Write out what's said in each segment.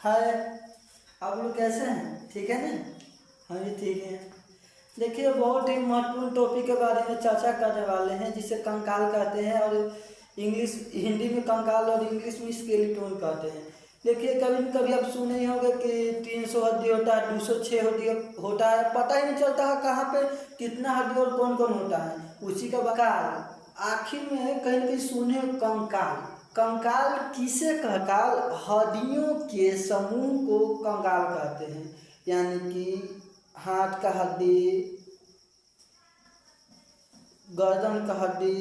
हाय। आप लोग कैसे हैं? ठीक है ना? हम भी ठीक हैं। देखिए, बहुत ही महत्वपूर्ण टॉपिक के बारे में चर्चा करने वाले हैं जिसे कंकाल कहते हैं, और इंग्लिश हिंदी में कंकाल और इंग्लिश में स्केलेटन कहते हैं। देखिए, कभी न कभी आप सुने ही होंगे कि 300 हड्डी होता है, 206 हड्डी होता है, पता ही नहीं चलता है कहाँ पे कितना हड्डी और कौन कौन होता है। उसी का बकाल आखिर में कहीं न कहीं सुने कंकाल। कंकाल किसे कंकाल? हड्डियों के समूह को कंकाल कहते हैं। यानी कि हाथ का हड्डी, गर्दन का हड्डी,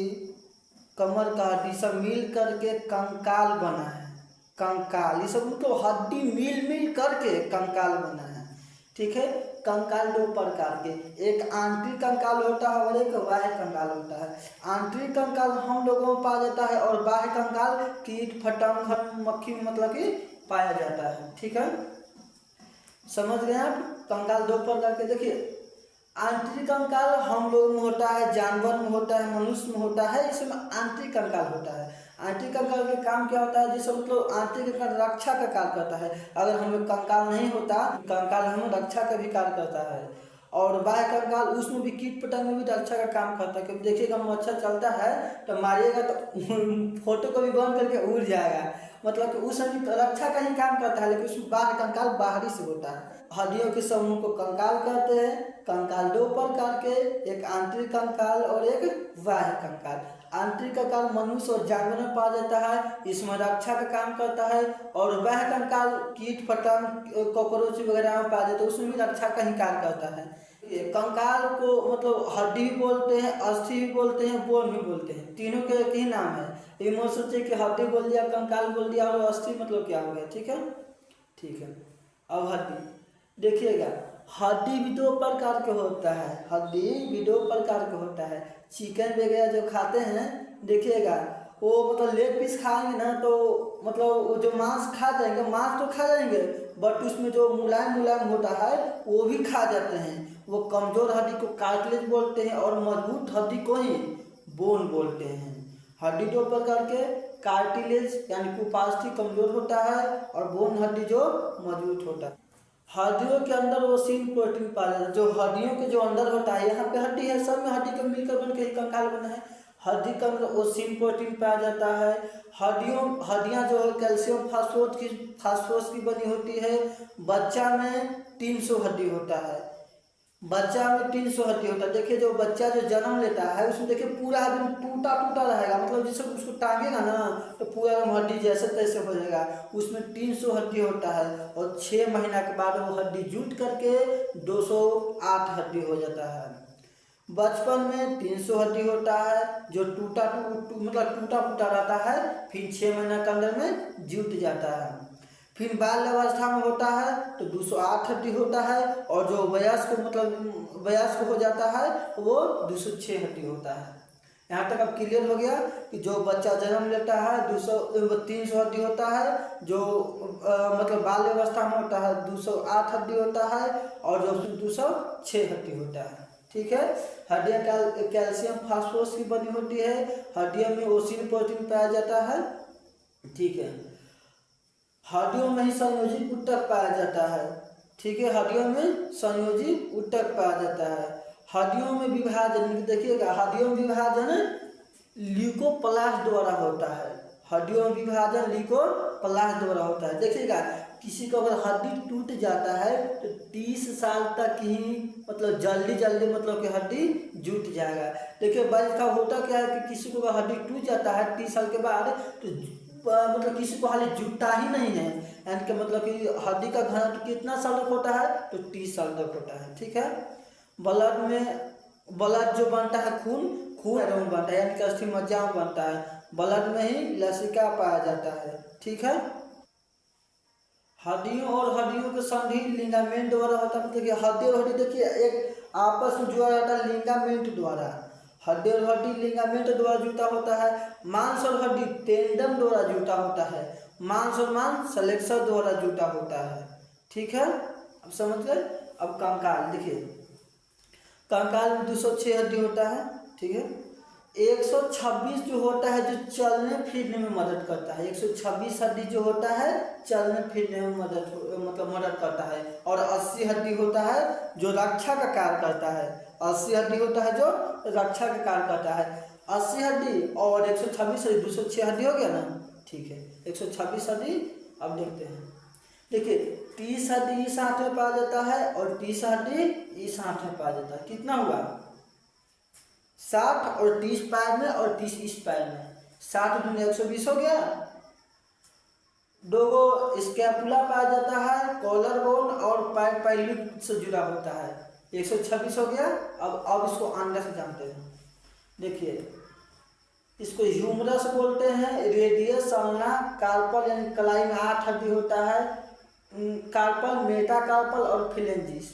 कमर का हड्डी सब मिल करके कंकाल बना है। कंकाल ये सब मतलब हड्डी मिल मिल करके कंकाल बना है। ठीक है। कंकाल दो प्रकार के, एक आंतरिक कंकाल होता है और एक बाह्य कंकाल होता है। आंतरिक कंकाल हम लोगों में पाया जाता है और बाह्य कंकाल कीट फटंग मक्खी मतलब कि पाया जाता है। ठीक है, समझ गए आप? कंकाल दो प्रकार के। देखिए, आंतरिक कंकाल हम लोग में होता है, जानवर में होता है, मनुष्य में होता है, इसमें आंतरिक कंकाल होता है। आंतरिक कंकाल के काम क्या होता है? जैसे मतलब आंतरिक कंकाल रक्षा का कार्य करता है। अगर हम लोग कंकाल नहीं होता, कंकाल हमें रक्षा का भी कार्य करता है। और बाह्य कंकाल उसमें भी कीट पतंग में भी रक्षा का काम करता है। क्योंकि देखिएगा, मच्छर चलता है तो मारिएगा तो फोटो को भी बंद करके उड़ जाएगा, मतलब कि उस समय रक्षा का ही काम करता है। लेकिन उसमें बाह्य कंकाल बाहरी से होता है। हड्डियों के समूह को कंकाल कहते हैं। कंकाल दो प्रकार के, एक आंतरिक कंकाल और एक बाह्य कंकाल। आंतरिक कंकाल मनुष्य और जानवर में पाया जाता है, इसमें रक्षा का काम करता है। और बाह्य कंकाल कीट पतंग कॉकरोच वगैरह में पाया जाता है, उसमें भी रक्षा का ही कार्य करता है। कंकाल को मतलब हड्डी भी बोलते हैं, अस्थि भी बोलते हैं, बोन भी बोलते हैं। तीनों के एक ही नाम है। ये मत सोचिए कि हड्डी बोल दिया, कंकाल बोल दिया और अस्थि मतलब क्या हो गया। ठीक है, ठीक है। अब हड्डी देखिएगा, हड्डी भी दो प्रकार के होता है। हड्डी भी दो प्रकार के होता है। चिकन वगैरह जो खाते हैं, देखिएगा वो मतलब लेग पीस खाएंगे ना, तो मतलब वो जो मांस खा जाएंगे, मांस तो खा जाएंगे, बट उसमें जो मुलायम मुलायम होता है वो भी खा जाते हैं। वो कमजोर हड्डी को कार्टिलेज बोलते हैं और मजबूत हड्डी को ही बोन बोलते हैं। हड्डी दो प्रकार के, कार्टिलेज यानी कुपास्थि कमजोर होता है और बोन हड्डी जो मजबूत होता है। हड्डियों के अंदर ओसिन प्रोटीन पाया जाता है। जो हड्डियों के जो अंदर होता है, यहाँ पे हड्डी है, सब में हड्डी को मिलकर बन के ही कंकाल बना है। हड्डी के अंदर ओसिन प्रोटीन पाया जाता है। हड्डियाँ जो है कैल्शियम फास्फोरस की बनी होती है। बच्चा में 300 हड्डी होता है। बच्चा में 300 हड्डी होता है। देखिए, जो बच्चा जो जन्म लेता है उसमें देखिए पूरा एकदम टूटा टूटा रहेगा, मतलब जैसे उसको टांगेगा ना तो पूरा एकदम हड्डी जैसे तैसे हो जाएगा। उसमें 300 हड्डी होता है और 6 महीना के बाद वो हड्डी जुट करके 208 हड्डी हो जाता है। बचपन में 300 हड्डी होता है जो मतलब टूटा फूटा रहता है, फिर 6 महीना के अंदर में जुट जाता है। फिर बाल अवस्था में होता है तो 208 हड्डी होता है, और जो वयस्क मतलब वयस्क हो जाता है वो 206 हड्डी होता है। यहाँ तक अब क्लियर हो गया कि जो बच्चा जन्म लेता है 300 हड्डी होता है, जो मतलब बाल अवस्था में होता है 208 हड्डी होता है, और जो 206 हड्डी होता है। ठीक है। हड्डियाँ कैल्शियम फास्फोरस की बनी होती है। हड्डियों में ओसिन प्रोटीन पाया जाता है। ठीक है। हड्डियों में ही संयोजी ऊतक पाया जाता है। ठीक है, हड्डियों में संयोजी ऊतक पाया जाता है। हड्डियों में विभाजन देखिएगा, हड्डियों में विभाजन ल्यूकोप्लास्ट द्वारा होता है। हड्डियों में विभाजन ल्यूकोप्लास्ट द्वारा होता है। देखिएगा, किसी को अगर हड्डी टूट जाता है तो 30 साल तक ही मतलब जल्दी मतलब कि हड्डी जुट जाएगा। देखिए, बल्कि का होता क्या है कि किसी को हड्डी टूट जाता है 30 साल के बाद तो मतलब किसी को हाल जुटता ही नहीं है। यानी कि मतलब कि हड्डी का घनत्व कितना साल तक होता है तो 30 साल तक होता है। ठीक है। ब्लड जो बनता है, खून में बनता है, यानी कि अस्थि मज्जा में बनता है। ब्लड में ही लसिका पाया जाता है। ठीक है। हड्डियों और हड्डियों के संधि लिगामेंट द्वारा होता है। देखिए, हड्डी और हड्डी देखिए एक आपस में जुड़ा रहता है लिगामेंट द्वारा। हड्डी और हड्डी लिगामेंट द्वारा जुटा होता है। मांस और हड्डी टेंडन द्वारा जुटा होता है। मांस और मांस सलेक्सर द्वारा जुटा होता है। ठीक है, अब समझ गए। अब कंकाल देखिए, कंकाल में 206 हड्डी होता है। ठीक है, 126 जो होता है जो चलने फिरने में मदद करता है, 126 हड्डी जो होता है चलने फिरने में मदद करता है। और 80 हड्डी होता है जो रक्षा का कार्य करता है, 80 हड्डी होता है जो रक्षा का कार्य करता है। 80 हड्डी और 126 हड्डी, 206 हड्डी हो गया ना। ठीक है, 126 हड्डी। अब देखते हैं, देखिए 30 हड्डी इस हाथ में पाया जाता है और 30 हड्डी इस हाथ में पाया जाता है। कितना हुआ? 60 और 30 पैर में और 30 इस पैर में, 60 दूनी 120 हो गया। दो गो स्कैपुला पाया जाता है, कॉलर बोन और पैर पैल्विक से जुड़ा होता है, 126 हो गया। अब इसको अंदर से जानते हैं। देखिए इसको ह्यूमरस बोलते हैं, रेडियस, अल्ना, कार्पल यानी कलाई में 8 हड्डी होता है, कार्पल, मेटाकार्पल और फिलेंजिस।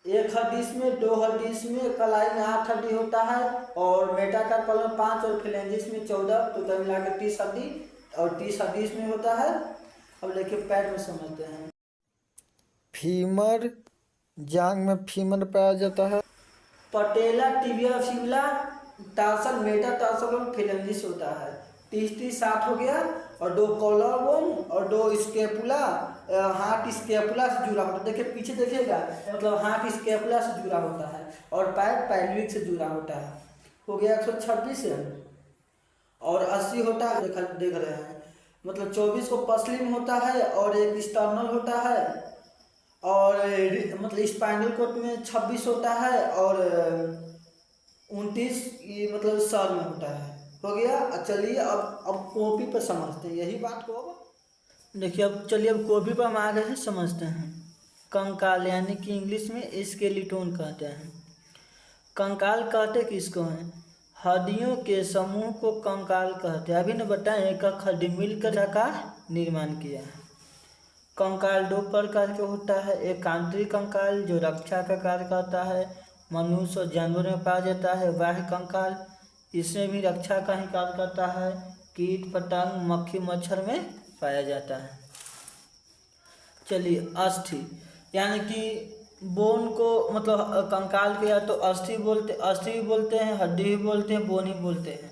एक हड्डी में, 2 हड्डी में, कलाई में 8 हड्डी होता है और मेटाकार्पल में 5 और फिलेंजिस में 14, तो तब मिला के 30 हड्डी और 30 हड्डी इसमें होता है। अब देखिए पैर में समझते हैं। फीमर, जांग में फीमर पाया जाता है। पटेला, टिबिया, फिबुला, टार्सल, मेटाटार्सल और फिलेंजिस होता है। 30 60 हो गया। और 2 कॉलर बोन और 2 स्केपुला, हाथ स्केपुला से जुड़ा होता है। देखिए पीछे देखिएगा, मतलब हाथ स्केपुला से जुड़ा होता है और पैर पैल्विक से जुड़ा होता है। हो गया 126 और 80 होता है, देख रहे हैं। मतलब 24 को पसली में होता है और एक स्टर्नल होता है और मतलब स्पाइनल कोड में 26 होता है और 29 ये मतलब सर में होता है। हो गया। चलिए अब कॉपी पर समझते हैं यही बात को। देखिए अब चलिए अब कॉपी पर हम आ गए हैं, समझते हैं। कंकाल यानी कि इंग्लिश में स्केलेटन कहते हैं। कंकाल कहते किसको हैं? हड्डियों के समूह को कंकाल कहते हैं। अभी न बताएं, एक हड्डी मिलकर का निर्माण किया है। कंकाल 2 प्रकार के होता है। एक आंतरिक कंकाल जो रक्षा का कार्य करता है, मनुष्य और जानवर में पाया जाता है। बाह्य कंकाल, इसमें भी रक्षा का ही कार्य करता है, कीट पतंग मक्खी मच्छर में पाया जाता है। चलिए अस्थि यानी कि बोन को मतलब कंकाल के या तो अस्थि भी बोलते हैं, हड्डी भी बोलते हैं, बोन ही बोलते हैं।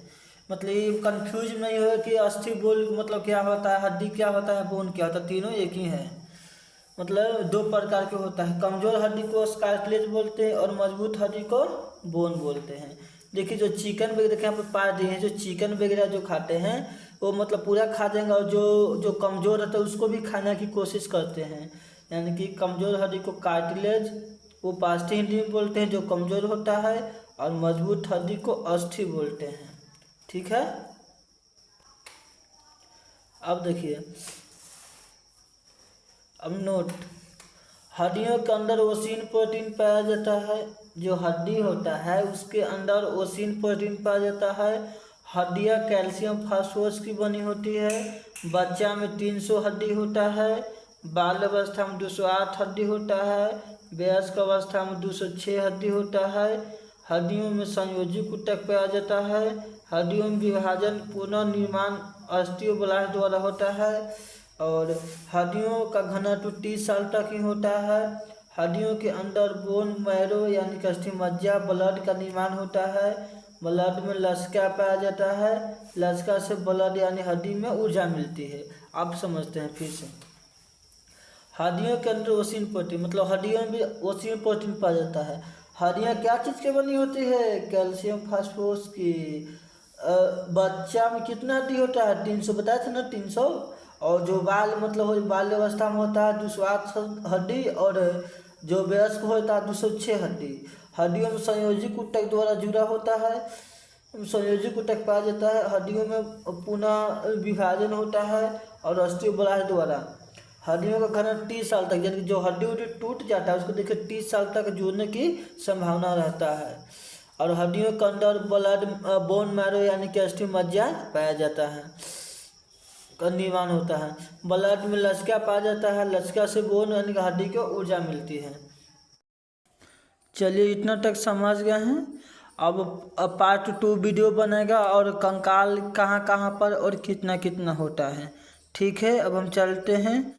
मतलब ये कंफ्यूज नहीं हो कि अस्थि बोल मतलब क्या होता है, हड्डी क्या होता है, बोन क्या होता है, तीनों एक ही है। मतलब 2 प्रकार के होता है। कमजोर हड्डी को कार्टिलेज बोलते हैं और मजबूत हड्डी को बोन बोलते हैं। देखिए जो चिकन वगैरह यहाँ पे पा दिए हैं, जो चिकन वगैरह जो खाते हैं वो मतलब पूरा खा देंगे और जो कमज़ोर रहता है उसको भी खाने की कोशिश करते हैं। यानी कि कमज़ोर हड्डी को कार्टिलेज वो पास्टी हड्डी बोलते हैं जो कमज़ोर होता है और मजबूत हड्डी को अस्थि बोलते हैं। ठीक है। अब देखिए, अब नोट, हड्डियों के अंदर ओसिन प्रोटीन पाया जाता है। जो हड्डी होता है उसके अंदर ओसिन प्रोटीन पाया जाता है। हड्डियाँ कैल्शियम फास्फोरस की बनी होती है। बच्चा में 300 हड्डी होता है। बाल अवस्था में 208 हड्डी होता है। वयस्क अवस्था में 206 हड्डी होता है। हड्डियों में संयोजी ऊतक पाया जाता है। हड्डियों में विभाजन पुनर्निर्माण ऑस्टियोब्लास्ट द्वारा होता है और हड्डियों का घनत्व 30 साल तक ही होता है। हड्डियों के अंदर बोन मैरो यानी कि अस्थिमज्जा ब्लड का निर्माण होता है। ब्लड में लसिका पाया जाता है। लसिका से ब्लड यानी हड्डी में ऊर्जा मिलती है। अब समझते हैं फिर से। हड्डियों के अंदर ओसिन प्रोटीन मतलब हड्डियों में भी ओसिन प्रोटीन पाया जाता है। हड्डियाँ क्या चीज़ की बनी होती है? कैल्शियम फास्फोरस की। बच्चा में कितना हड्डी होता है? 300 बताया था ना, 300। और जो बाल मतलब बाल्य अवस्था में होता है 208 हड्डी और जो वयस्क होता है 206 हड्डी। हड्डियों में संयोजी ऊतक द्वारा जुड़ा होता है। संयोजी ऊतक पाया जाता है। हड्डियों में पुनः विभाजन होता है और ऑस्टियोब्लास्ट द्वारा। हड्डियों का घनत्व 30 साल तक, यानी जो हड्डी टूट जाता है उसको देखिए 30 साल तक जोड़ने की संभावना रहता है। और हड्डियों के अंदर ब्लड बोन मैरो यानी कि अस्थिमज्जा पाया जाता है का निर्माण होता है। ब्लड में लसिका पाया जाता है। लसिका से बोन यानी कि हड्डी को ऊर्जा मिलती है। चलिए इतना तक समझ गए हैं। अब पार्ट 2 वीडियो बनेगा और कंकाल कहाँ कहाँ पर और कितना कितना होता है। ठीक है, अब हम चलते हैं।